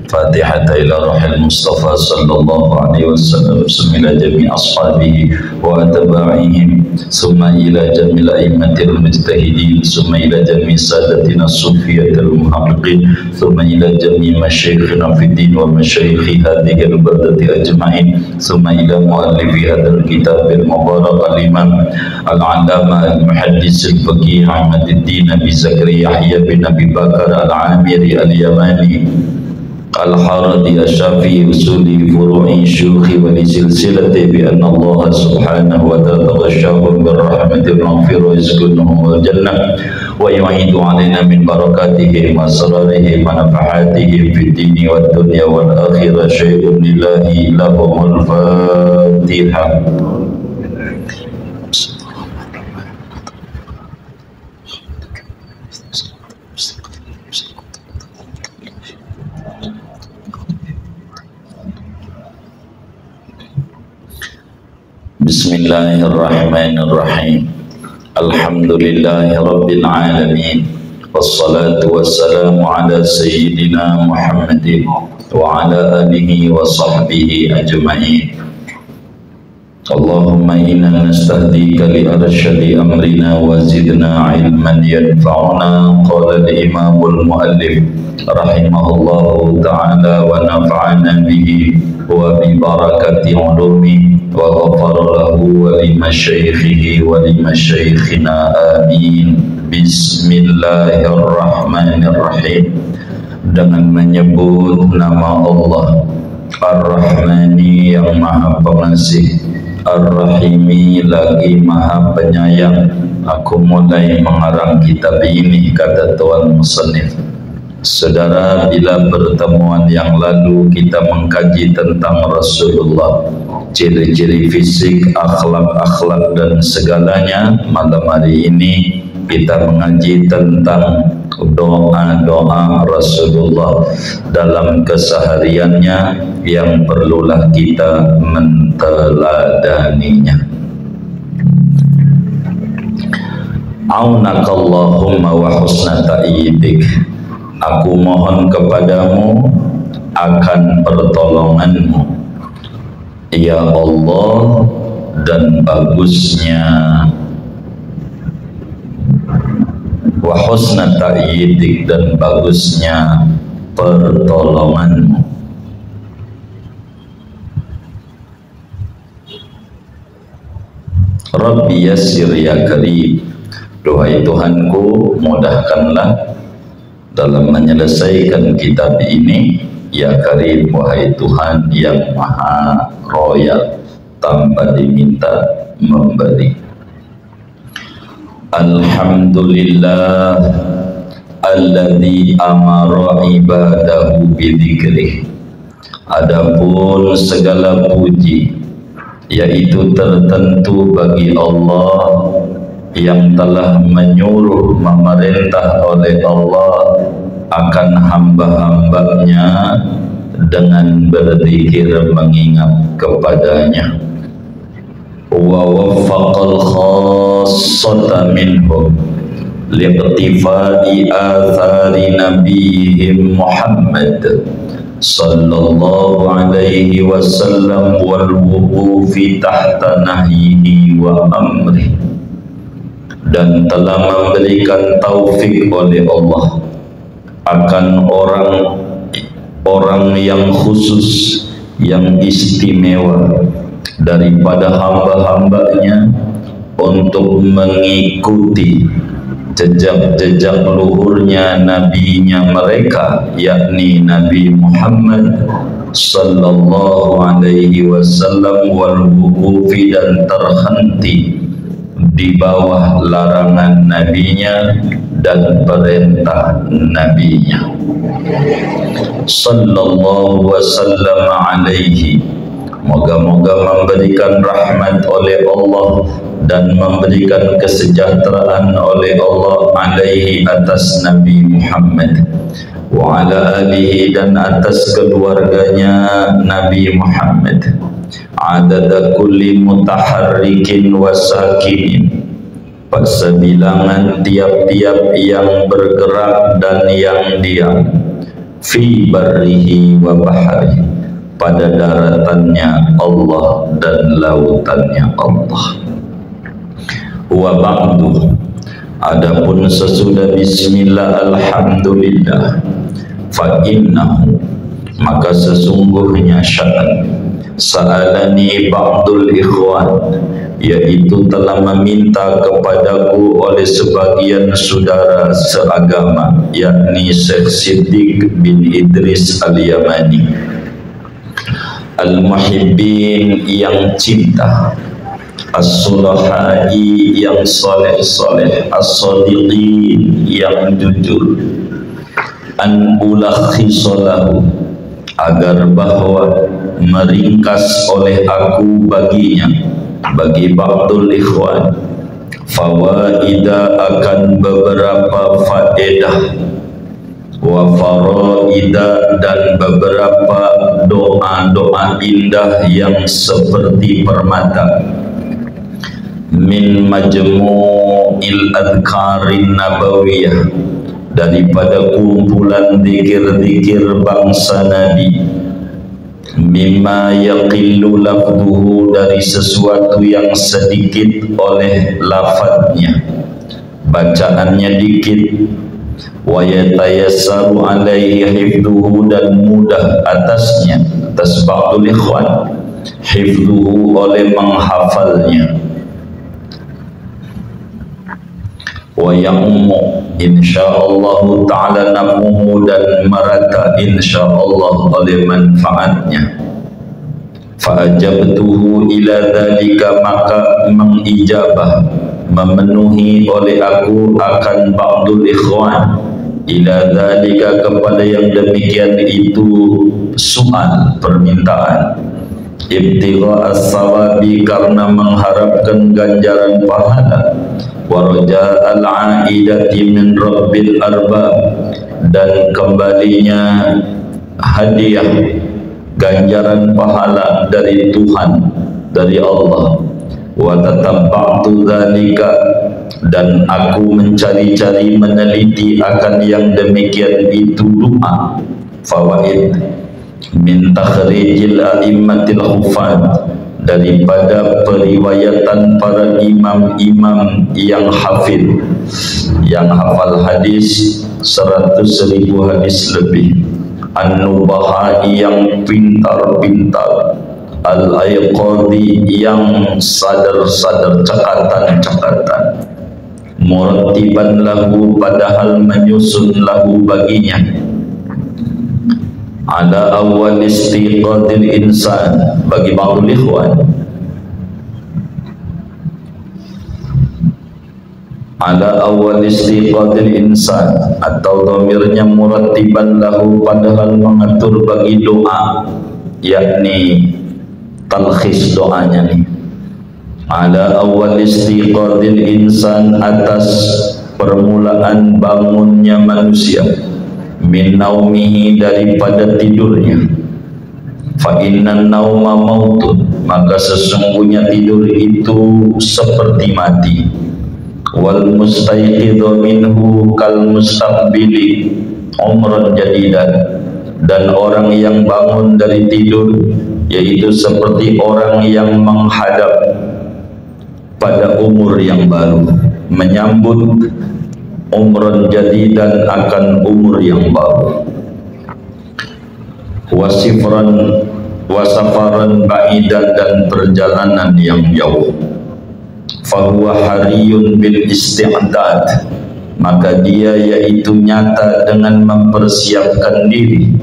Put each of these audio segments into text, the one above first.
فاتحة إلى روح المصطفى صلى الله عليه وسلم، ثم إلى جميع أصحابه وأتباعهم، ثم إلى جميع الأئمة المجتهدين، ثم إلى جميع سادتنا الصوفية المحققين، ثم إلى جميع مشايخنا في الدين ومشايخ هذه البلدة أجمعين، ثم إلى مؤلف هذا الكتاب المبارك الإمام العلامة المحدث الفقيه أحمد الدين أبي زكريا يحيى بن أبي بكر العامري اليماني الحارثي الشافعي أصولي فروع شيوخ ولسلسلة بأن الله سبحانه وتعالى غشاهم بالرحمة والمغفرة ويسكنهم الجنة ويعيد علينا من بركاتهم وأسرارهم ونفحاتهم في الدين والدنيا والآخرة. شيء لله لهم الفاتحة. Bismillahirrahmanirrahim. Alhamdulillahi rabbil alamin. Wassalatu wassalamu ala sayyidina Muhammadin wa ala alihi wa sahbihi ajma'in. Allahumma inna nastahdika li arsyadi amrina wa zidna ilman yanfa'una. Qala al-imamul muallif rahimahullahu ta'ala wa nafa'ana bihi wa bi barakati ulumi wa ghafara lahu wa li masyaikhihi wa li masyaikhina amin. Bismillahirrahmanirrahim. Dengan menyebut nama Allah Ar-Rahmani yang maha pengasih, Ar-Rahimi lagi maha penyayang. Aku mulai mengarang kitab ini, kata Tuan Musannif. Saudara, bila pertemuan yang lalu kita mengkaji tentang Rasulullah, ciri-ciri fisik, akhlak-akhlak dan segalanya, malam hari ini kita mengaji tentang doa-doa Rasulullah dalam kesehariannya yang perlulah kita menteladaninya. Aunakallahumma wa husna ta'yidik. Aku mohon kepadamu akan pertolonganmu, ya Allah, dan bagusnya wa husna ta'yidik, dan bagusnya pertolonganmu. Rabbi yassir ya karim. Doai Tuhanku, mudahkanlah dalam menyelesaikan kitab ini, ya karim, wahai Tuhan yang maha royal, tanpa diminta memberi. Alhamdulillah alladzi amara ibadahu bidzikrih. Adapun segala puji yaitu tertentu bagi Allah yang telah menyuruh, memerintah oleh Allah akan hamba-hambanya dengan berzikir mengingat kepadanya. Wa waffaqal khassata minhum liqtifai athari nabiyihim Muhammad sallallahu alaihi wasallam wal wuqufi tahta nahyihi wa amri, dan telah memberikan taufik oleh Allah akan orang-orang yang khusus, yang istimewa daripada hamba-hambanya untuk mengikuti jejak-jejak luhurnya nabinya mereka, yakni Nabi Muhammad sallallahu alaihi wasallam, wal wuqufi, dan terhenti di bawah larangan nabinya dan perintah nabinya sallallahu wasallam alaihi. Moga-moga memberikan rahmat oleh Allah dan memberikan kesejahteraan oleh Allah alaihi, atas Nabi Muhammad, wa ala alihi, dan atas keluarganya Nabi Muhammad, adada kulli mutaharrikin wa sakinin, persebilangan tiap-tiap yang bergerak dan yang diam, fi barrihi wa bahri, pada daratannya Allah dan lautannya Allah. Wa ba'du, adapun sesudah bismillah alhamdulillah, fa innahu, maka sesungguhnya sya'an, sa'alani ba'dul ikhwan, yaitu telah meminta kepadaku oleh sebagian saudara seagama, yakni Syekh Siddiq bin Idris Al-Yamani, al-muhibbin yang cinta, as-sulahai yang saleh-saleh, as-sadiqin yang jujur, an ulakhisalahu, agar bahwa meringkas oleh aku baginya, bagi ba'dul ikhwan, fawaida, akan beberapa faedah, wa faraida, dan beberapa doa-doa indah yang seperti permata, min majmu'il adhkarin nabawiyah, daripada kumpulan zikir-zikir bangsa Nabi, mimma yaqillu lafduhu, dari sesuatu yang sedikit oleh lafadznya, bacaannya dikit, wa yatayassaru alaihi hifduhu, dan mudah atasnya, atas ba'dul ikhwan, hifduhu, oleh menghafalnya, wa ya'ummu insyaallah ta'ala namuhu, dan merata insyaallah oleh manfaatnya. Fa'ajabtuhu ila dhalika, maka mengijabah, memenuhi oleh aku akan ba'dul ikhwan, ila dhalika, kepada yang demikian itu, soal, permintaan, ibtigha as-sawabi, karena mengharapkan ganjaran pahala, waraja al-aidati min rabbil arbab, dan kembalinya hadiah ganjaran pahala dari Tuhan, dari Allah. Wa tatabba'tu dzalika, dan aku mencari-cari, meneliti akan yang demikian itu doa, fawaid, min takhrijil a'immatil hufad, daripada periwayatan para imam-imam yang hafid, yang hafal hadis 100.000 hadis lebih, an-nubahai, yang pintar-pintar, al-ayqadhi, yang sadar-sadar, cakatan-cakatan, murattiban lahu, padahal menyusun lahu baginya, ala awal istiqadil insan, bagi ba'dul ikhwan, ala awal istiqadil insan, atau dhamirnya murattiban lahu, padahal mengatur bagi doa, yakni talkhis doanya nih, ala awal istiqadil insan, atas permulaan bangunnya manusia, min naumihi, daripada tidurnya, fa innan nauma mautun, maka sesungguhnya tidur itu seperti mati, wal mustayqidhu minhu kal mustaqbili umran jadidan, dan orang yang bangun dari tidur, yaitu seperti orang yang menghadap pada umur yang baru, menyambut umran jadidan, akan umur yang baru, wasafaran ba'idan, dan perjalanan yang jauh, fahuwa hariyun bil isti'dad, maka dia yaitu nyata dengan mempersiapkan diri,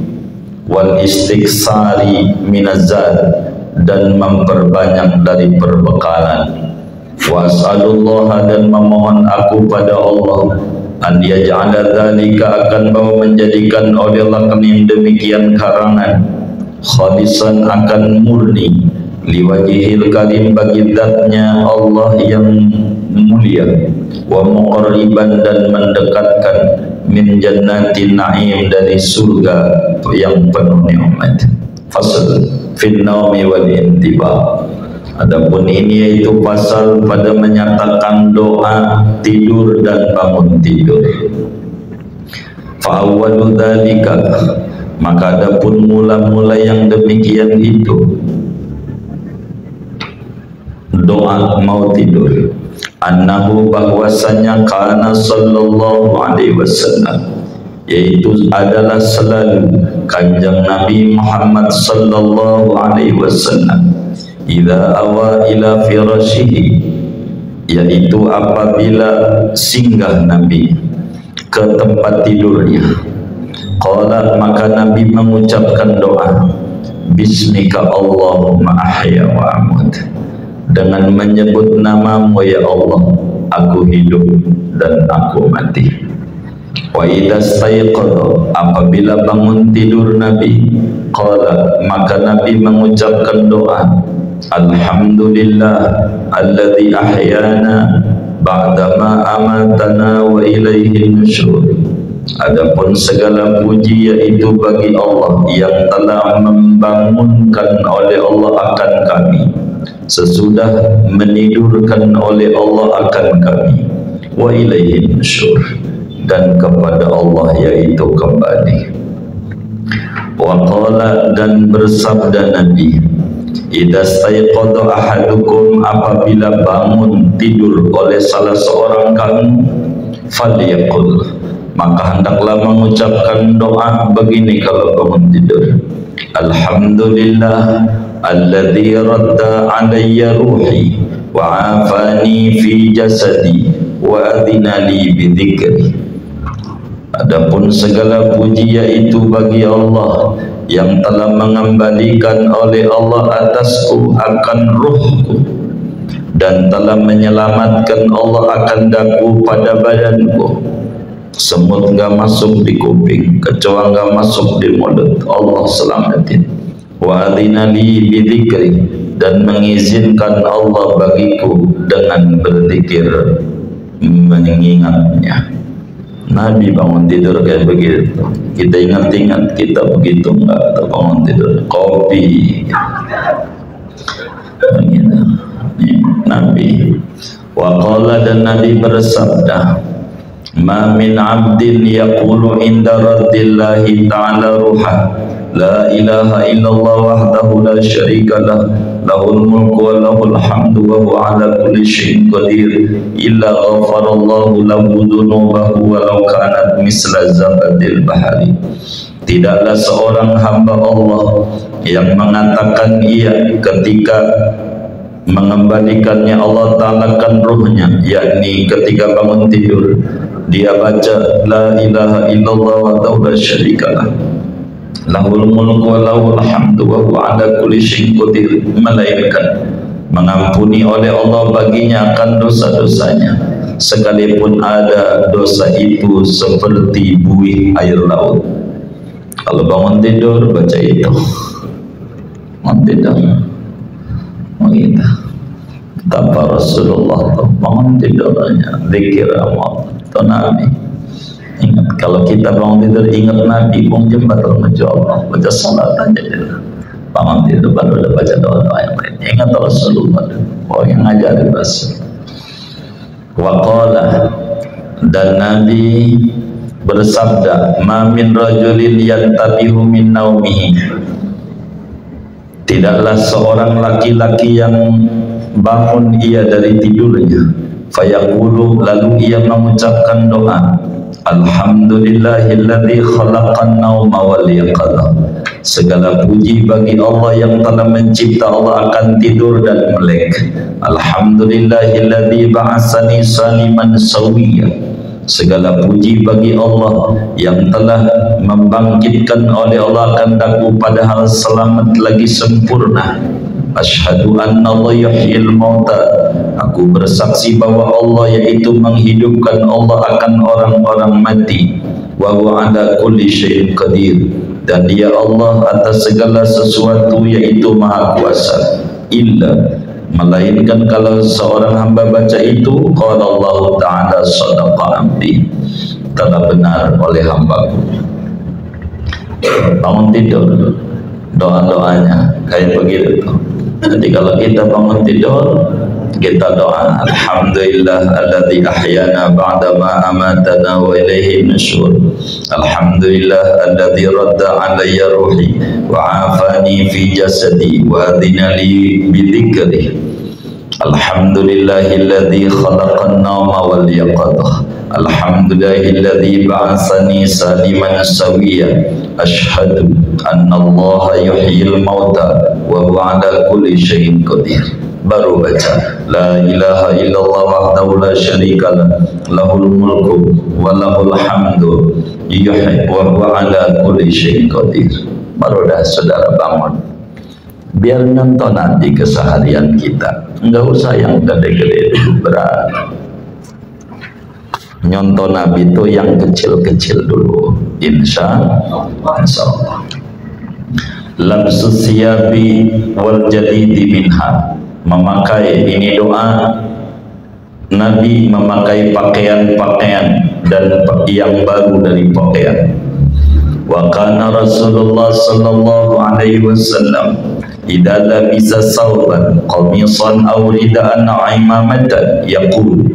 wal istiksari minazad, dan memperbanyak dari perbekalan, wa as'alullah, dan memohon aku pada Allah, an yaj'ala dzalika, akan bahwa menjadikan oleh Allah yang demikian karangan, khalisan, akan murni, liwajihil karim, bagi zatnya Allah yang mulia, wa muqarriban, dan mendekatkan, min jannatin na'im, dari surga yang penuh nikmat. Fasl fil naumi wal intibah, Adapun ini yaitu pasal pada menyatakan doa tidur dan bangun tidur. Fa awwalu dzalika, maka adapun mula-mula yang demikian itu doa mau tidur, annahu bahwasanya kana sallallahu alaihi wasallam, yaitu adalah selalu kanjeng Nabi Muhammad sallallahu alaihi wasallam, idza awa ila firashihi, yaitu apabila singgah Nabi ke tempat tidurnya, qala, maka Nabi mengucapkan doa, bismika Allahumma ahya wa amut, dengan menyebut namamu ya Allah, aku hidup dan aku mati. Wa idza staiqadha, apabila bangun tidur Nabi, qala, maka Nabi mengucapkan doa, alhamdulillah alladzi ahyana ba'dama amatana wa ilaihi nusyur. Adapun segala puji yaitu bagi Allah yang telah membangunkan oleh Allah akan kami sesudah menidurkan oleh Allah akan kami, wa ilaihi nusyur, dan kepada Allah yaitu kembali. Wa qala, dan bersabda Nabi, idza staiqadha ahadukum, apabila bangun tidur oleh salah seorang kamu, falyaqul, maka hendaklah mengucapkan doa begini kalau bangun tidur, alhamdulillah alladzi radda alayya ruhi wa afani fi jasadi wa adina li bidzikri. Adapun segala puji yaitu bagi Allah yang telah mengembalikan oleh Allah atasku akan ruhku, dan telah menyelamatkan Allah akan daku pada badanku. Semut enggak masuk di kuping, kecoa enggak masuk di mulut, Allah selamatin. Wa adina li bidzikri, dan mengizinkan Allah bagiku dengan berzikir mengingatnya. Nabi bangun tidur kayak begitu, kita ingat-ingat kita begitu enggak? Atau bangun tidur kopi begitu. Nabi wa qala, dan Nabi bersabda, ma min abdin yaqulu inda raddillahi ta'ala ruha la ilaha illallah wahdahu la syarika lah lahul mulku wa lahul hamdu wa huwa ala kulli syai'in qadir illa ghafarallahu lahu dhunubahu walau kanat misla zabadil bahari. Tidaklah seorang hamba Allah yang mengatakan ia ketika mengembalikannya Allah ta'alakan ruhnya, yakni ketika bangun tidur dia baca la ilaha illallah wa la syarikalah lahul mulku wa lahul hamdu wa huwa ala kulli syai'in qadir, melainkan mengampuni oleh Allah baginya akan dosa-dosanya sekalipun ada dosa itu seperti buih air laut. Kalau bangun tidur baca itu, bangun tidur begitu. Tanpa Rasulullah bangun tidurnya zikir Allah atau Nabi. Ingat, kalau kita bangun tidur ingat Nabi, pun jembat menuju Allah, baca salat aja dulu. Bangun tidur baru ada baca doa yang lain. Ingat Rasulullah, orang yang ngajarin Rasul. Wa qala, dan Nabi bersabda, ma min rajulin yantabihu min naumihi, tidaklah seorang laki-laki yang bangun ia dari tidurnya, fayaqulu, lalu ia mengucapkan doa, alhamdulillahilladzi khalaqan nauma wal yaqadha, segala puji bagi Allah yang telah mencipta Allah akan tidur dan melek. Alhamdulillahilladzi ba'asani saliman sawiyya, segala puji bagi Allah yang telah membangkitkan oleh Allah akan daku padahal selamat lagi sempurna. Asyhadu anna Allah yuhyil mauta, aku bersaksi bahwa Allah yaitu menghidupkan Allah akan orang-orang mati. Wa huwa ala kulli syai'in qadir, dan dia Allah atas segala sesuatu yaitu maha kuasa. Illa, melainkan kalau seorang hamba baca itu, qala Allah ta'ala sadaqa abdi, telah benar oleh hambaku. Bangun tidur doa-doanya kayak begitu tuh. Jadi kalau kita bangun tidur, kita doa, alhamdulillah alladzi ahyana ba'da ma amatana wa ilaihi nusyur. Alhamdulillah alladzi radda alayya ruhi wa afani fi jasadi wa adina li bi dzikri. Alhamdulillahilladzi khalaqan nawma wal yaqadha. Alhamdulillahilladzi ba'atsani saliman sawiya. Asyhadu anna Allah yuhyil mauta wa huwa ala kulli syai'in qadir. Baru baca la ilaha illallah wahdahu la syarikalah lahul mulku wa lahul hamdu yuhyi wa huwa ala kulli syai'in qadir. Baru dah saudara bangun, biar nonton nanti keseharian kita, enggak usah yang gede-gede dulu, berat. Nyonton Nabi itu yang kecil-kecil dulu, insya Allah. Labsus siyabi wal jadidi minha, memakai, ini doa Nabi memakai pakaian-pakaian dan yang baru dari pakaian. Wa kana Rasulullah sallallahu alaihi wasallam idza labisa sawban qamisan aw ridaan aw imamatan yaqul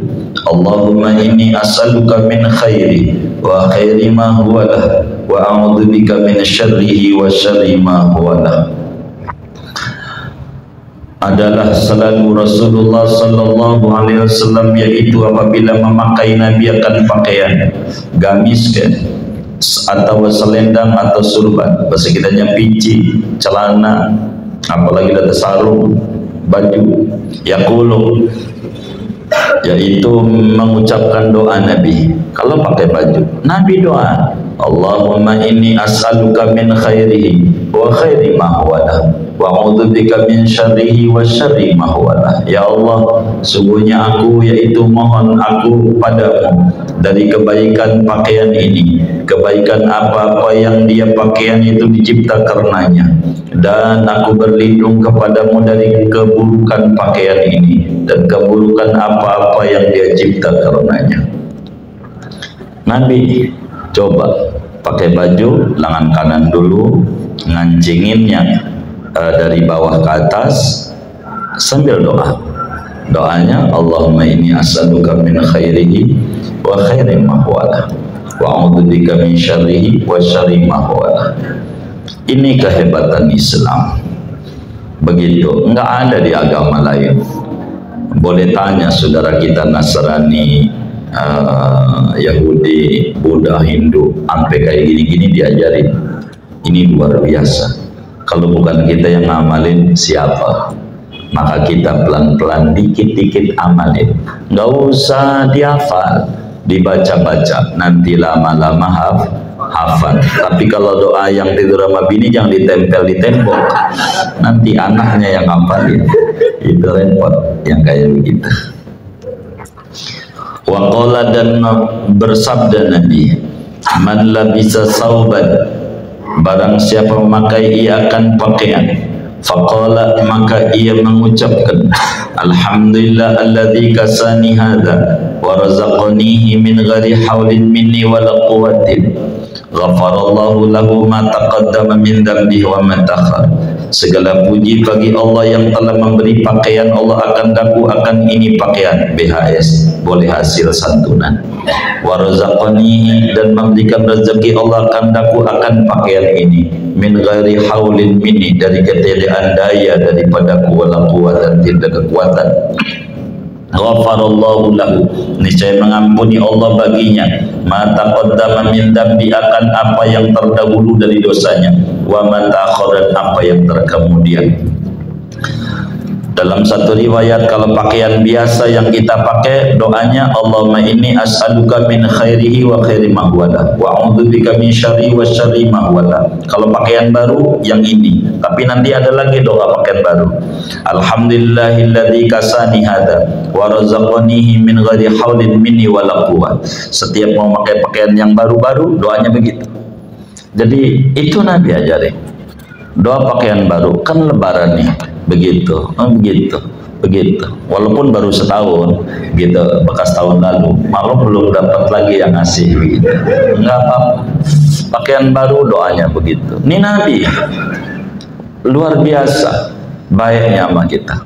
Allahumma inni as'aluka min khairi wa khairi ma huwa lah wa a'udzu bika min syarrihi wa syarri ma huwa lah. Adalah selalu Rasulullah sallallahu alaihi wasallam, yaitu apabila memakai Nabi akan pakaian gamis kan, atau selendang atau surban, bahasa kitanya pici, celana, apalagi ada sarung, baju, yaqulu, yaitu mengucapkan doa Nabi. Kalau pakai baju, Nabi doa, Allahumma inni as'aluka min khairihi wa khairi ma huwa lah wa a'udzubika min syarrihi wa syarri ma huwa lah. Ya Allah, sungguhnya aku, yaitu mohon aku padamu dari kebaikan pakaian ini, kebaikan apa-apa yang dia pakaian itu dicipta karenanya, dan aku berlindung kepadamu dari keburukan pakaian ini dan keburukan apa-apa yang dia cipta karenanya. Nabi coba pakai baju lengan kanan dulu, ngancinginnya dari bawah ke atas, sambil doa. Doanya Allahumma inni as'aluka min khairihi wa khairi ma huwa lah wa a'udzubika min syarrihi wa syarri ma huwa lah. Ini kehebatan Islam. Begitu, enggak ada di agama lain. Boleh tanya saudara kita Nasrani, Yahudi, Buddha, Hindu, sampai kayak gini-gini diajarin. Ini luar biasa. Kalau bukan kita yang ngamalin, siapa? Maka kita pelan-pelan, dikit-dikit amalin. Nggak usah dihafal, dibaca-baca. Nanti lama-lama hafal. Tapi kalau doa yang tidur sama bini jangan ditempel di tembok. Nanti anaknya yang ngapalin. Itu repot yang kayak begitu. Waqala, dan bersabda Nabi, man labisa sauban, barang siapa memakai ia akan pakaian, faqala, maka ia mengucapkan, alhamdulillah alladzi kasani hadza wa razaqanihi min ghairi haulin minni wala quwwatin ghafarallahu lahu ma taqaddama min dhanbihi wa ma ta'akhkhar. Segala puji bagi Allah yang telah memberi pakaian. Allah akan daku akan ini pakaian BHS, boleh hasil santunan. Wa razaqanihi, dan memberikan rezeki Allah akan daku akan pakaian ini, min ghairi haulin minni, dari ketiadaan daya daripada wala quwwatan, tidak kekuatan. Ghafarallahu lahu, niscaya mengampuni Allah baginya, ma taqaddama min dambi, akan apa yang terdahulu dari dosanya, wa ma ta'akhkhara, apa yang terkemudian. Dalam satu riwayat, kalau pakaian biasa yang kita pakai, doanya Allahumma inni as'aluka min khairihi wa khairi ma huwa lah wa a'udzubika min syarri wa syarri ma huwa lah. Kalau pakaian baru yang ini, tapi nanti ada lagi doa pakaian baru. Alhamdulillahilladzi kasani hadza wa razaqanihi min ghairi haulin minni wala quwwah. Setiap mau pakai pakaian yang baru-baru, doanya begitu. Jadi itu Nabi ajarin. Doa pakaian baru, kan lebaran nih. Begitu, begitu. Walaupun baru setahun, gitu, bekas tahun lalu, malu belum dapat lagi yang ngasih, begitu. Enggak apa-apa. Pakaian baru doanya begitu. Ini Nabi luar biasa. baiknya amal kita.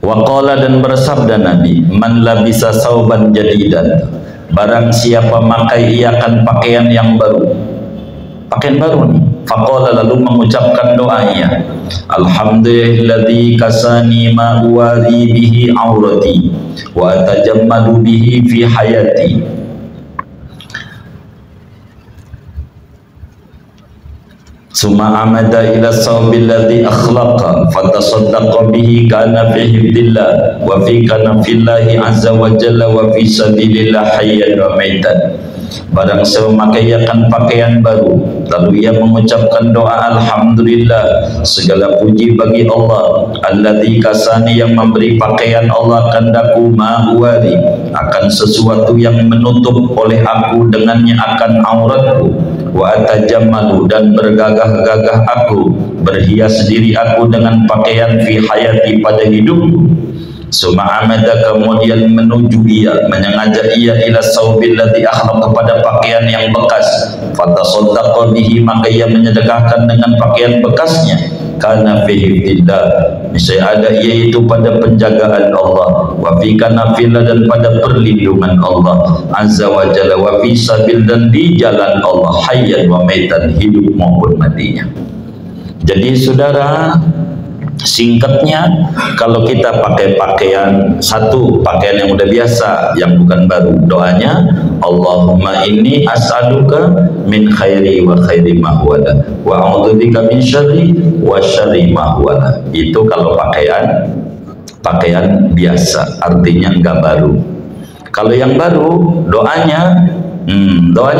Wa qala, dan bersabda Nabi, man labisa sauban jadidan, barang siapa makai ia akan pakaian yang baru, pakaian baru nih. Faqala, lalu mengucapkan doanya, alhamdulillahilladzi kasani ma uwari bihi aurati wa atajammalu bihi fi hayati. Summa amada ila sawbil ladzi akhlaqa fatasaddaqa bihi kana fi hifdillah wa fi kana fillahi azza wa jalla wa fi sabilillah hayyan wa maitan. Barang siapa memakaikan pakaian baru, lalu ia mengucapkan doa alhamdulillah, segala puji bagi Allah, alladzi kasani, yang memberi pakaian Allah kandaku, ma'uwari, akan sesuatu yang menutup oleh aku dengannya akan auratku, wa atajammalu, dan bergagah-gagah aku, berhias diri aku dengan pakaian fi hayati, pada hidupku. Suma'amada, kemudian menuju ia, mengajak ia ila sawbil ladzi akhlaq, kepada pakaian yang bekas. Fatasaddaqa bihi, maka ia menyedekahkan dengan pakaian bekasnya. Kana fi hifdillah, niscaya ada yaitu pada penjagaan Allah, wa fi kana fillah, dan pada perlindungan Allah azza wa jalla, wa fi sabil, dan di jalan Allah, hayyan wa maitan, hidup maupun matinya. Jadi saudara, singkatnya, kalau kita pakai pakaian satu, pakaian yang udah biasa, yang bukan baru, doanya Allahumma inni as'aluka min khairi wa khairi ma huwala wa a'udzubika min syarri wa syarri ma huwala. Itu kalau pakaian biasa, artinya enggak baru. Kalau yang baru, doanya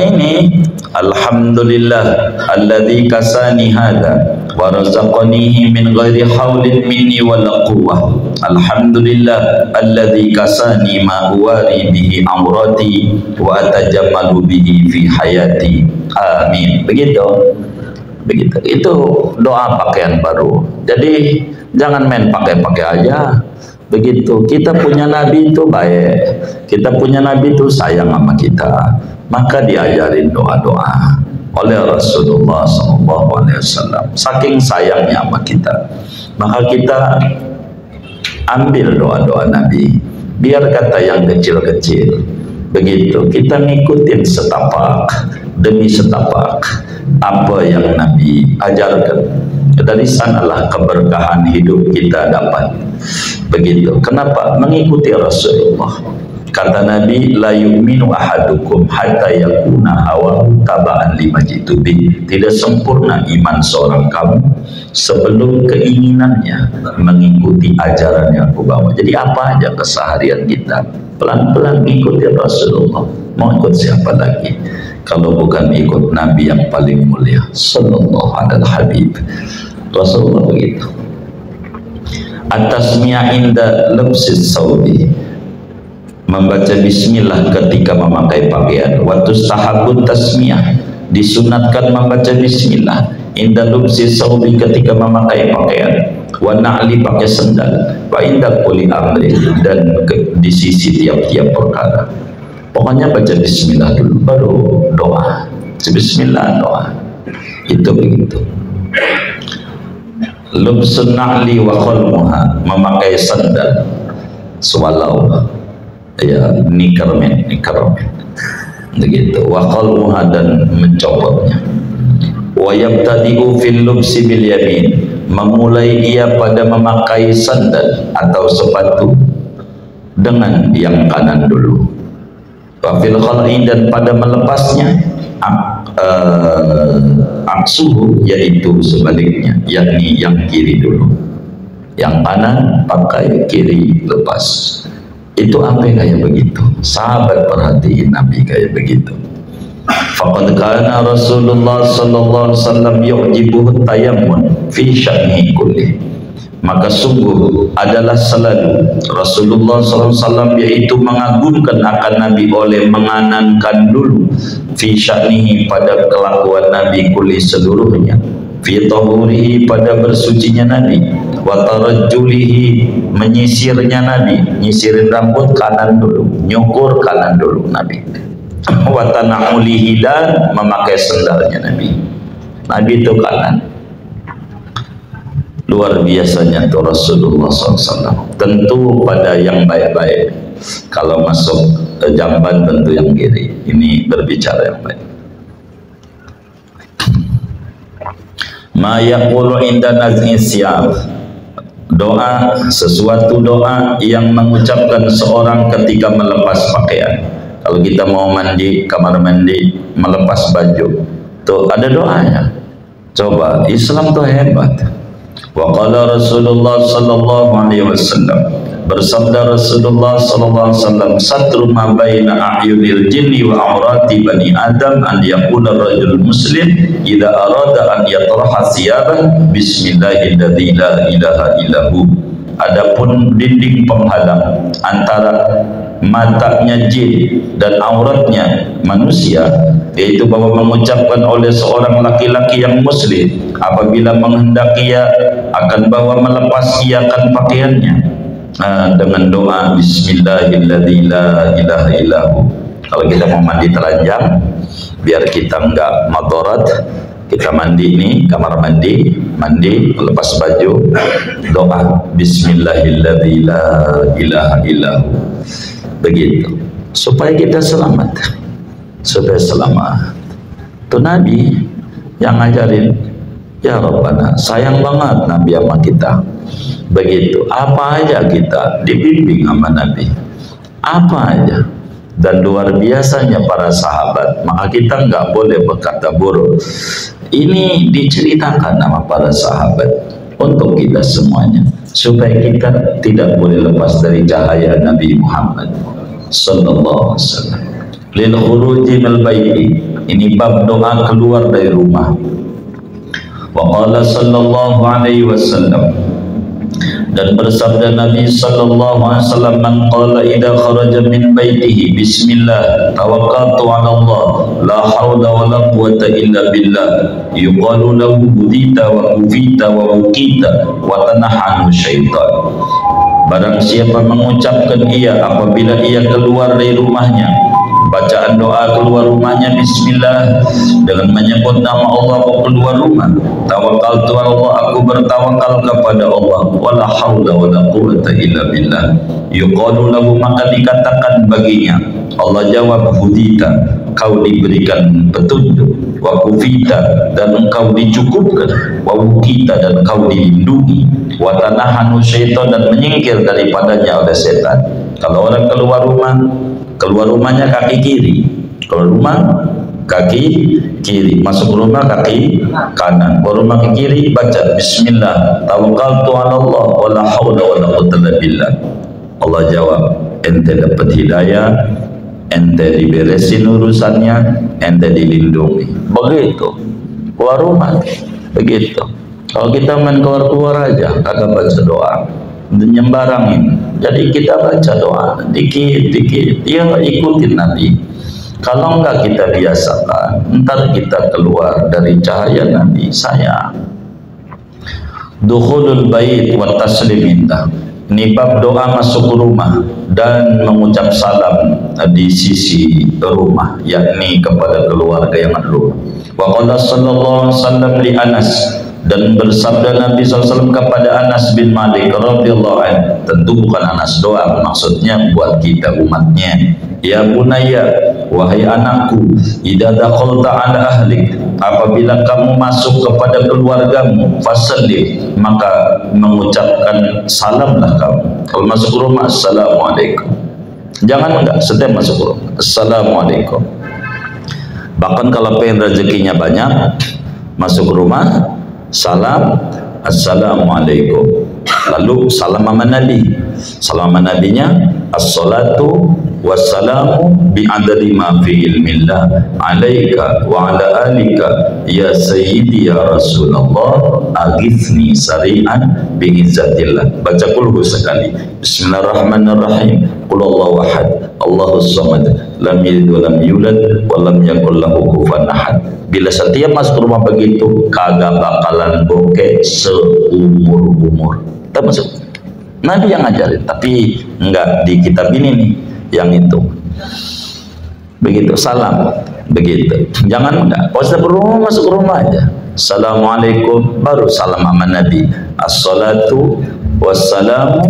ini alhamdulillah alladzi kasani hadza wa razaqanihi min ghairi haulin minni wala quwwah. Alhamdulillah alladzi kasani ma uwari bihi amrati wa atajammalu bihi fi hayati. Amin. Begitu. Itu doa pakaian baru. Jadi jangan main pakai-pakai aja. Begitu. Kita punya Nabi itu baik, kita punya Nabi itu sayang sama kita, maka diajarin doa-doa oleh Rasulullah SAW. Saking sayangnya sama kita, maka kita ambil doa-doa Nabi, biar kata yang kecil-kecil. Begitu, kita ngikutin setapak demi setapak apa yang Nabi ajarkan. Dari sanalah keberkahan hidup kita dapat. Begitu. Kenapa? Mengikuti Rasulullah. Kata Nabi, la yu'minu ahadukum hatta yakuna hawahu taba'an lima jitu bih. Tidak sempurna iman seorang kamu sebelum keinginannya mengikuti ajaran yang aku bawa. Jadi apa aja keseharian kita, pelan-pelan ikuti Rasulullah. Mau ikut siapa lagi kalau bukan ikut Nabi yang paling mulia sallallahu alaihi habib. Rasulullah begitu. At-tasmiyah inda labsis saudi, membaca bismillah ketika memakai pakaian. Waktu sahabut tasmiyah, disunatkan membaca bismillah inda labsis saudi, ketika memakai pakaian. Wa na'li, pakai sendal. Wa inda kulli amri, dan di sisi tiap-tiap perkara. Pokoknya baca bismillah dulu, baru doa. Bismillah doa. Itu begitu. Lubsun na'li wa khalmuha, memakai sandal, swalau ya nikermen begitu, wa khalmuha, dan mencopotnya. Wa yabtadi'u fil lubsi bil yamin, memulai ia pada memakai sandal atau sepatu dengan yang kanan dulu. Wa fil khal'i, dan pada melepasnya aksuhu, yaitu sebaliknya, yakni yang kiri dulu, yang kanan pakai, kiri lepas. Itu apa kayak begitu? Sahabat perhatiin Nabi kayak begitu. Faqad kana Rasulullah sallallahu alaihi wasallam yu'jibuhu tayammun fi sya'nihi kulli, maka sungguh adalah selalu Rasulullah SAW yaitu mengagumkan akan Nabi oleh menganankan dulu fi sya'nihi, pada kelakuan Nabi, kulli, seluruhnya, fi tahurihi, pada bersucinya Nabi, wa tarajjulihi, menyisirnya Nabi, nyisirin rambut kanan dulu, nyukur kanan dulu Nabi, wa tana'ulihi, dan memakai sendalnya Nabi itu kanan. Luar biasanya tuh Rasulullah SAW. Tentu pada yang baik-baik. Kalau masuk jamban tentu yang kiri. Ini berbicara yang baik. Ma yaqulu inda naz'i siyab. Doa, sesuatu doa yang mengucapkan seorang ketika melepas pakaian. Kalau kita mau mandi, kamar mandi, melepas baju, tuh ada doanya. Coba, Islam tuh hebat. Wa qala Rasulullah sallallahu alaihi wasallam, bersabda Rasulullah sallallahu alaihi wasallam, satru ma baina a'yunil jinni wa aurati bani adam an yaqula ar-rajul muslim idza arada an yatraha thiyabah bismillahilladzi la ilaha illahu. Adapun dinding penghalang antara matanya jin dan auratnya manusia, yaitu bahwa mengucapkan oleh seorang laki-laki yang muslim apabila menghendaki ia akan bawa melepas iakan pakaiannya dengan doa bismillahilladzi la ilaha illahu. Kalau kita mau mandi telanjang biar kita enggak madarat, kita mandi nih, kamar mandi, lepas baju, doa bismillahilladzi la ilaha illahu. Begitu supaya kita selamat, supaya selamat. Itu Nabi yang ngajarin. Ya Rabbana, sayang banget Nabi sama kita. Begitu, apa aja kita dibimbing sama Nabi, apa aja. Dan luar biasanya para sahabat, maka kita nggak boleh berkata buruk. Ini diceritakan sama para sahabat untuk kita semuanya, supaya kita tidak boleh lepas dari cahaya Nabi Muhammad sallallahu alaihi wasallam. Lil khuruji minal baiti, ini bab doa keluar dari rumah. Wa qala sallallahu alaihi wasallam, dan bersabda Nabi sallallahu alaihi wasallam, man qala idza kharaja min baitihi bismillah tawakkaltu 'ala Allah la haula wa la quwwata illa billah yuqalu lahu budita wa kufita wa uqita wa tanahanu syaitan. Barang siapa mengucapkan ia apabila ia keluar dari rumahnya, bacaan doa keluar rumahnya bismillah dengan menyebut nama Allah mau keluar rumah, tawakkaltu 'ala Allah, aku bertawakal kepada Allah, wala haula wala quwwata illa billah, yuqalu lahu, maka dikatakan baginya, Allah jawab, hudita, kau diberikan petunjuk, wa kufita, dan engkau dicukupkan, wa wukita, dan kau dilindungi, wa tanahanu syaitan, dan menyingkir daripadanya oleh setan. Kalau orang keluar rumahnya kaki kiri, keluar rumah kaki kiri, masuk rumah kaki kanan, keluar rumah ke kiri baca bismillah tawakkaltu 'ala Allah wala haula wala quwwata illa billah. Allah jawab, ente dapat hidayah, ente diberesin urusannya, ente dilindungi. Begitu keluar rumah, begitu. Kalau kita main keluar aja kagak baca doa, nyembarangin. Jadi kita baca doa dikit-dikit, ya ikutin Nabi. Kalau enggak kita biasakan, ntar kita keluar dari cahaya Nabi. Saya dukhulul bait wa taslim indah. Ini bab doa masuk rumah dan mengucap salam di sisi rumah, yakni kepada keluarga yang ada rumah. Wa qala sallallahu alaihi wasallam li Anas, dan bersabda Nabi SAW kepada Anas bin Malik radhiyallahu anhu, tentu bukan Anas doang, maksudnya buat kita umatnya. Ya bunayya, wahai anakku, idza dakhalta ala ahlik, apabila kamu masuk kepada keluargamu, fasallim, maka mengucapkan salamlah kamu. Kalau masuk rumah, assalamualaikum. Jangan enggak, setiap masuk rumah, assalamualaikum. Bahkan kalau pengen rezekinya banyak, masuk rumah, salam, assalamualaikum. Lalu salam sama Nabi. Salam sama Nabinya, as-salatu wassalamu bi'adadi ma fi ilmillah alaika wa ala alika ya sayyidi ya Rasulullah aghithni sari'an bi'izzatillah. Baca kulhu sekali. Bismillahirrahmanirrahim. Qul Allahu ahad, Allahus samad, lam yalid wa lam yulad wa lam yakul lahu kufuwan ahad. Bila setiap masuk rumah begitu, kagak bakalan bokeh seumur-umur. Tak masuk. Nabi yang ngajarin, tapi enggak di kitab ini nih, yang itu. Begitu, salam. Begitu. Jangan enggak. Kalau sudah berumah, masuk rumah aja. Assalamualaikum, baru salam sama Nabi. As-salatu wassalamu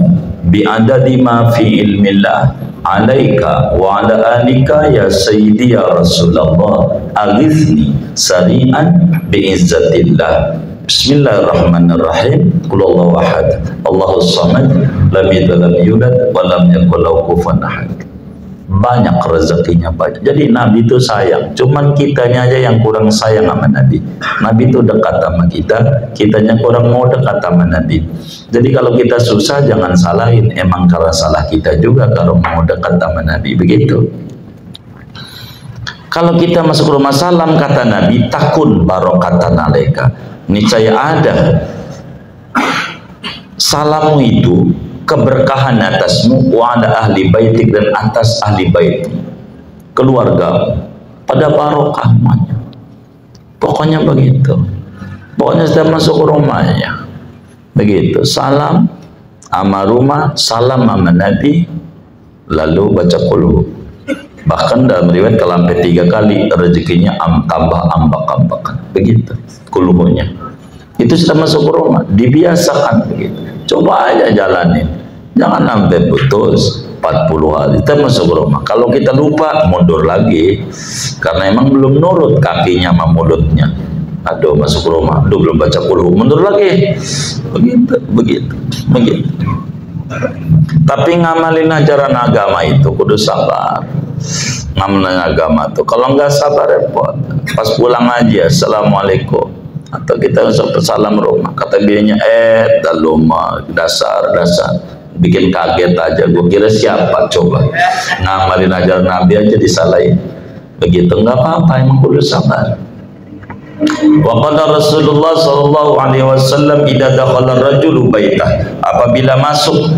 bi'adadi ma fi ilmillah alaika wa ala alika ya sayyidi ya Rasulullah aghithni sari'an bi'izzatillah. Bismillahirrahmanirrahim. Qul huwallahu ahad, Allahus samad, lam yalid walam yulad wa lam yakul lahu kufuwan ahad. Banyak rezekinya banyak. Jadi Nabi itu sayang, cuman kitanya aja yang kurang sayang sama Nabi. Nabi itu dekat sama kita, kitanya kurang mau dekat sama Nabi. Jadi kalau kita susah jangan salahin, emang karena salah kita juga kalau mau dekat sama Nabi, begitu. Kalau kita masuk rumah salam, kata Nabi, takun barokatan alaika, niscaya ada salamu itu keberkahan atasmu, wa ada ahli baitik, dan atas ahli bait keluarga pada barokahnya. Pokoknya begitu, pokoknya sudah masuk rumahnya begitu, salam sama rumah, salam sama Nabi, lalu baca qul. Bahkan dalam riwayat kalau sampai 3 kali rezekinya tambah ambak-ambakan, begitu qulhunya. Itu sudah masuk rumah, dibiasakan begitu. Coba aja jalanin, jangan sampai putus 40 hari kita masuk rumah. Kalau kita lupa, mundur lagi, karena emang belum nurut kakinya sama mulutnya. Aduh, masuk rumah, aduh belum baca qul, mundur lagi, begitu. Tapi ngamalin ajaran agama itu kudu sabar. Ngamalin agama tuh kalau nggak sabar repot. Pas pulang aja, assalamualaikum, atau kita usah salam rumah, kata bininya daluma dasar bikin kaget aja. Gue kira siapa coba, ngamalin ajaran Nabi aja disalahin begitu. Nggak apa-apa, emang kudu sabar. Wa qala Rasulullah sallallahu alaihi wasallam idza dakhala ar-rajulu baitah, apabila masuk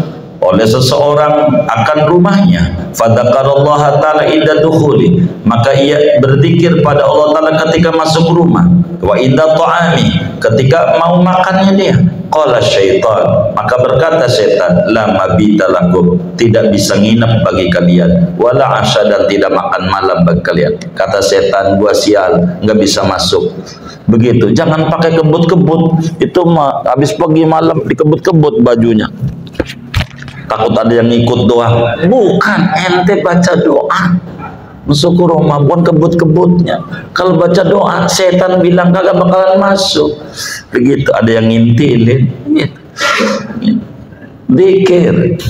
oleh seseorang akan rumahnya, fadzakarallaha ta'ala inda dukhuli, maka ia berzikir pada Allah Ta'ala ketika masuk rumah, wa inda ta'ami, ketika mau makannya dia, qala syaitan, maka berkata setan, la mabita lakum, tidak bisa nginep bagi kalian, wala asya, dan tidak makan malam bagi kalian. Kata setan, gua sial, nggak bisa masuk. Begitu, jangan pakai kebut-kebut, itu mah habis pagi malam dikebut-kebut bajunya, takut ada yang ikut doa. Bukan, ente baca doa masuk ke rumah, bukan kebut-kebutnya. Kalau baca doa, setan bilang kagak bakalan masuk. Begitu, ada yang ngintilin gitu. Dzikir.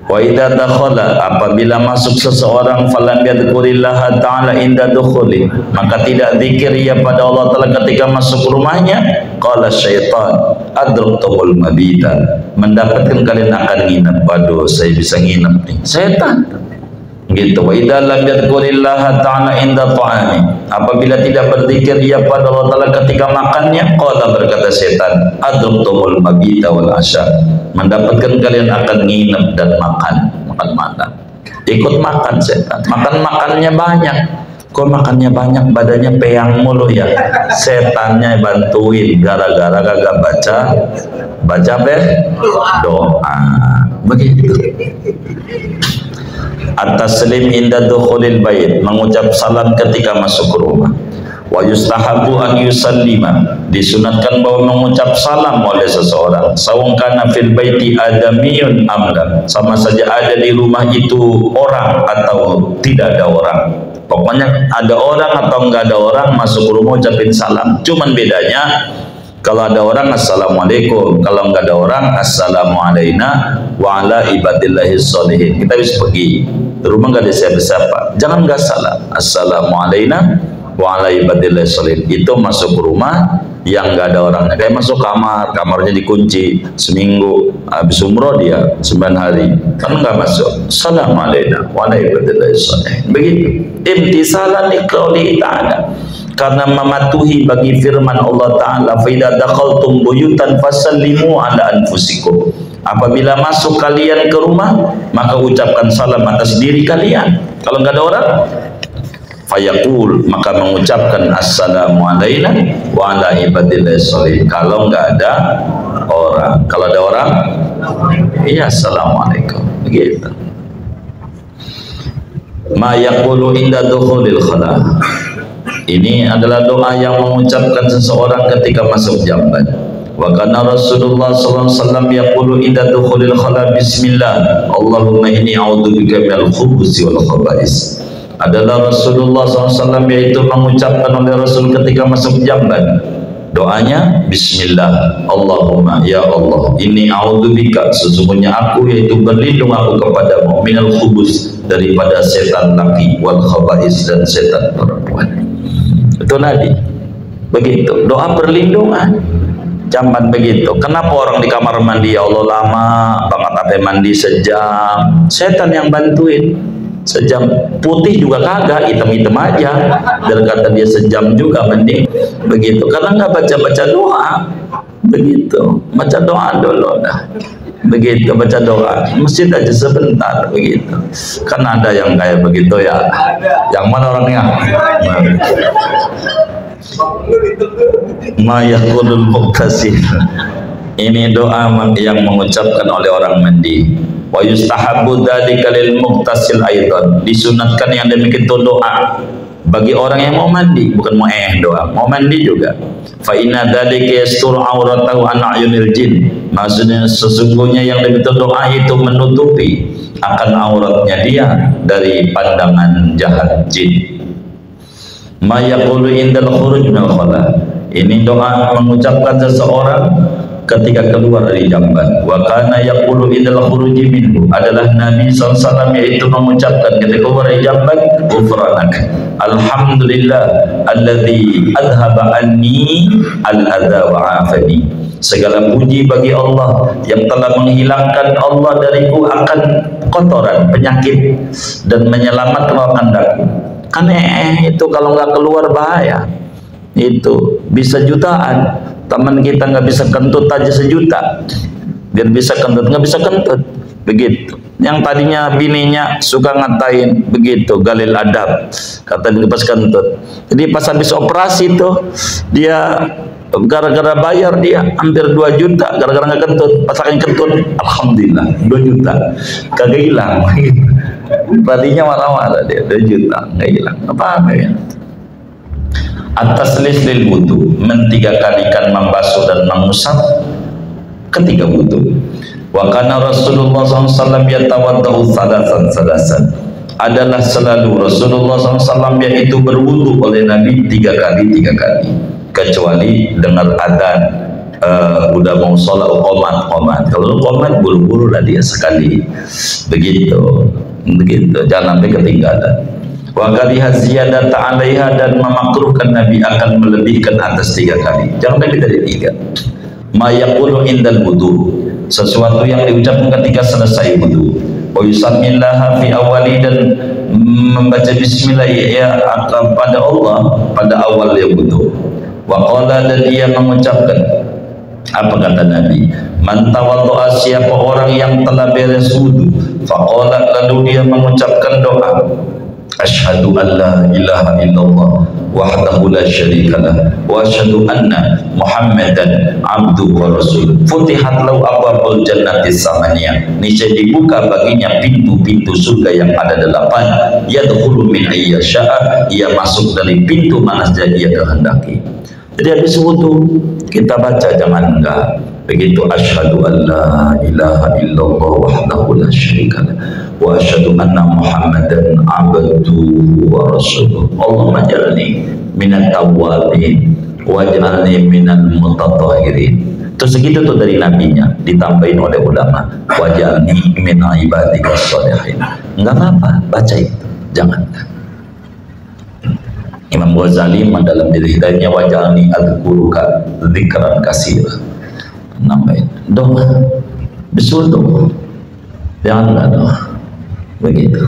Wa idza dakhala, apabila masuk seseorang, falam yadhkurillaha ta'ala inda dukhuli, maka tidak zikir ia pada Allah Ta'ala ketika masuk rumahnya, qala syaitan adraktumul mabita, mendapatkan kalian akan nginep. Waduh, saya bisa nginep nih, setan gitu. Wa idza lam yadhkurillaha ta'ala inda ta'ami, apabila tidak berzikir ia pada Allah Ta'ala ketika makannya, qala, berkata setan, adraktumul mabita wal asya, mendapatkan kalian akan nginep dan makan malam. Ikut makan setan, makannya banyak. Kok makannya banyak, badannya peyang mulu ya? Setannya bantuin gara-gara kagak baca doa. Begitu. At-taslim inda dukhulil bait, mengucap salam ketika masuk ke rumah. Wa yustahabu an yusallima, disunatkan bahwa mengucap salam oleh seseorang, sawung kana fil baiti adamiyun amla, sama saja ada di rumah itu orang atau tidak ada orang. Pokoknya ada orang atau enggak ada orang, masuk rumah ucapin salam. Cuman bedanya, kalau ada orang assalamualaikum, kalau enggak ada orang assalamu alaina wa ala ibadillahis sholihin. Kita bisa pergi, di rumah enggak ada siapa-siapa, jangan enggak salam, assalamu alaina wa ala ibadillahis sholihin. Itu masuk rumah yang enggak ada orangnya, kayak masuk kamarnya dikunci seminggu, habis umroh dia 9 hari, kan enggak masuk. Assalamu alaina wa ala ibadillahis sholihin. Begitu, imtisalan liqauli ta'ala, karena mematuhi bagi firman Allah Ta'ala, fa idza dakhaltum buyutan fasallimu ala anfusikum, apabila masuk kalian ke rumah maka ucapkan salam atas diri kalian. Kalau enggak ada orang, fayaqul, maka mengucapkan assalamu alaina wa ala ibadillahis sholihin. Kalau enggak ada orang, kalau ada orang, iya assalamualaikum, begitu. Ma yaqulu inda dukhulil khala, ini adalah doa yang mengucapkan seseorang ketika masuk jamban. Wa kana Rasulullah sallallahu alaihi wasallam yaqulu idza dukhulil khala bismillah Allahumma inni a'udzubika minal khubuthi wal khaba'is. Adalah Rasulullah SAW yaitu mengucapkan oleh Rasul ketika masuk jamban, doanya bismillah, Allahumma ya Allah inni a'udzubika, sesungguhnya aku yaitu berlindung aku kepadamu, minal khubus, daripada setan laki, wal khaba'is, dan setan perempuan. Itu Nabi begitu, doa perlindungan jamban begitu. Kenapa orang di kamar mandi ya Allah lama banget sampai mandi sejam, setan yang bantuin sejam, putih juga kagak, hitam-hitam aja, dan kata dia sejam juga mending begitu, karena nggak baca-baca doa begitu, baca doa dulu dah begitu, baca doa masjid aja sebentar begitu. Kan ada yang kayak begitu ya, yang mana orangnya mayaqulul muqtasil, ini doa yang mengucapkan oleh orang mandi. Wa yustahabbu dzalika lil muqtasil aidan, disunatkan yang demikian itu doa bagi orang yang mau mandi, bukan mau doa, mau mandi juga. Fa inna dzalika yasturu auratahu an ayunil jin, maksudnya sesungguhnya yang demikian doa itu menutupi akan auratnya dia dari pandangan jahat jin. Ma yaqulu indal khuruj minal khala, ini doa mengucapkan seseorang ketika keluar dari jamban. Wa kana yaqulu idal khuruji minhu, adalah Nabi SAW yaitu mengucapkan ketika keluar dari jamban, ghufranak alhamdulillah alladzi adhaba anni al-adza wa afani, segala puji bagi Allah yang telah menghilangkan Allah dariku akan kotoran penyakit dan menyelamatkan kandaku. Karena itu kalau nggak keluar bahaya, itu bisa jutaan. Teman kita nggak bisa kentut aja sejuta, biar bisa kentut, nggak bisa kentut begitu. Yang tadinya bininya suka ngatain begitu, galil adab, kata dia pas kentut. Jadi pas habis operasi tuh dia gara-gara bayar dia hampir 2 juta gara-gara nggak kentut. Pas akan kentut, alhamdulillah 2 juta kagak hilang. Tadinya marah-marah dia 2 juta nggak hilang apa-apa ya. Atas lil wudu, mentiga kalikan membasuh dan mengusap ketika wudu. Wa kana Rasulullah SAW yatawaddau salasan, adalah selalu Rasulullah SAW yaitu berwudu oleh Nabi 3 kali, kecuali dengar adzan udah mau sholat qomat. Kalau qomat buru-buru lah dia sekali begitu, jangan sampai ketinggalan. Wa kariha ziyadata 'alaiha, dan memakruhkan Nabi akan melebihkan atas 3 kali, jangan lebih dari 3. Ma yaqulu indal wudu, sesuatu yang diucapkan ketika selesai wudu. Wa yusammillaha fi awali, dan membaca bismillah ya pada Allah pada awal ya wudu. Wa qala, dan ia mengucapkan apa kata Nabi, man tawaddu'a, siapa orang yang telah beres wudu, faqala, lalu dia mengucapkan doa, asyhadu an la ilaha illallah wahdahu la syarikalah wa asyhadu anna Muhammadan abduhu wa rasul, futihat lahu abwabul jannati samaniyah, niscaya dibuka baginya pintu-pintu surga yang ada 8, yadkhulu min ayyasya'a, ia masuk dari pintu mana saja ia kehendaki. Jadi habis wudu kita baca, jangan enggak begitu, asyhadu an la ilaha illallah wahdahu la syarikalah wa asyhadu anna Muhammadan abduhu wa rasuluh, Allahumma jalni minat tawwabin waj'alni minal mutatahhirin. Terus segitu tuh dari nabinya, ditambahin oleh ulama, waj'alni min ibadika sholihin. Enggak apa-apa baca itu, jangan. Imam Ghazali dalam diri hidayahnya, waj'alni adzkuruka dzikran katsira, nambahin doa, bersyukur, jangan doa begitu.